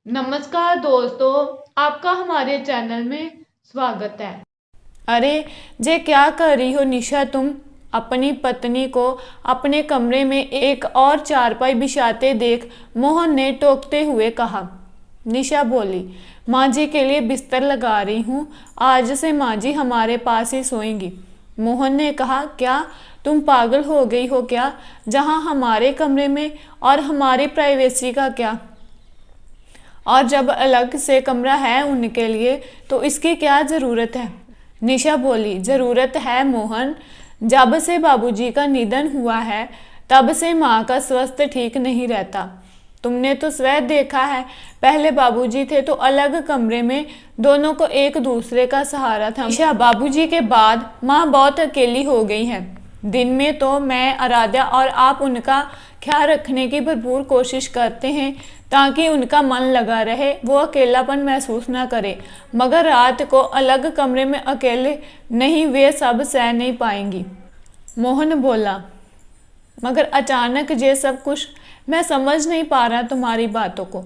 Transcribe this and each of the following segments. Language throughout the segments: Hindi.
नमस्कार दोस्तों, आपका हमारे चैनल में स्वागत है। अरे जे क्या कर रही हो निशा तुम? अपनी पत्नी को अपने कमरे में एक और चारपाई बिछाते देख मोहन ने टोकते हुए कहा। निशा बोली, माँ जी के लिए बिस्तर लगा रही हूँ, आज से माँ जी हमारे पास ही सोएंगी। मोहन ने कहा, क्या तुम पागल हो गई हो क्या? जहाँ हमारे कमरे में और हमारी प्राइवेसी का क्या? और जब अलग से कमरा है उनके लिए तो इसकी क्या ज़रूरत है? निशा बोली, ज़रूरत है मोहन। जब से बाबूजी का निधन हुआ है तब से माँ का स्वास्थ्य ठीक नहीं रहता। तुमने तो स्वयं देखा है, पहले बाबूजी थे तो अलग कमरे में दोनों को एक दूसरे का सहारा था। निशा, बाबूजी के बाद माँ बहुत अकेली हो गई है। दिन में तो मैं, आराध्या और आप उनका ख्याल रखने की भरपूर कोशिश करते हैं ताकि उनका मन लगा रहे, वो अकेलापन महसूस ना करे, मगर रात को अलग कमरे में अकेले नहीं, वे सब सह नहीं पाएंगी। मोहन बोला, मगर अचानक ये सब कुछ मैं समझ नहीं पा रहा तुम्हारी बातों को।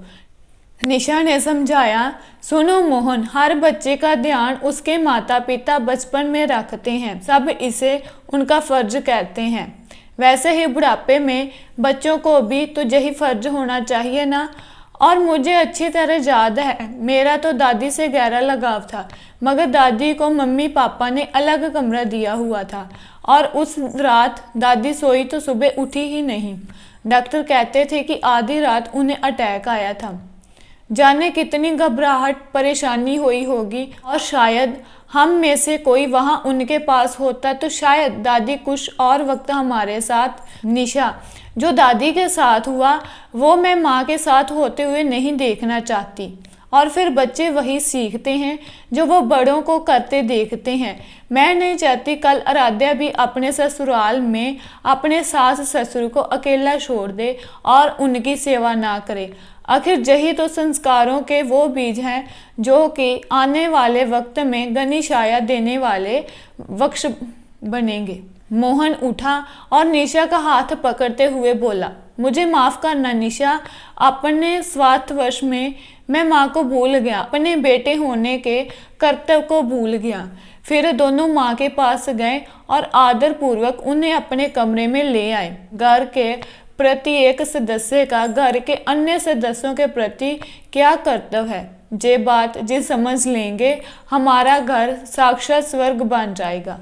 निशा ने समझाया, सुनो मोहन, हर बच्चे का ध्यान उसके माता पिता बचपन में रखते हैं, सब इसे उनका फर्ज कहते हैं। वैसे ही बुढ़ापे में बच्चों को भी तो यही फर्ज होना चाहिए ना। और मुझे अच्छी तरह याद है, मेरा तो दादी से गहरा लगाव था, मगर दादी को मम्मी पापा ने अलग कमरा दिया हुआ था और उस रात दादी सोई तो सुबह उठी ही नहीं। डॉक्टर कहते थे कि आधी रात उन्हें अटैक आया था। जाने कितनी घबराहट परेशानी हुई होगी, और शायद हम में से कोई वहां उनके पास होता तो शायद दादी कुछ और वक्त हमारे साथ। निशा, जो दादी के साथ हुआ वो मैं माँ के साथ होते हुए नहीं देखना चाहती। और फिर बच्चे वही सीखते हैं जो वो बड़ों को करते देखते हैं। मैं नहीं चाहती कल आराध्या भी अपने ससुराल में अपने सास ससुर को अकेला छोड़ दे और उनकी सेवा ना करे। आखिर यही तो संस्कारों के वो बीज हैं जो कि आने वाले वक्त में घनी छाया देने वाले वृक्ष बनेंगे। मोहन उठा और निशा का हाथ पकड़ते हुए बोला, मुझे माफ़ करना निशा, अपने स्वार्थवश में मैं माँ को भूल गया, अपने बेटे होने के कर्तव्य को भूल गया। फिर दोनों माँ के पास गए और आदर पूर्वक उन्हें अपने कमरे में ले आए। घर के प्रति एक सदस्य का घर के अन्य सदस्यों के प्रति क्या कर्तव्य है, ये बात जी समझ लेंगे, हमारा घर साक्षात स्वर्ग बन जाएगा।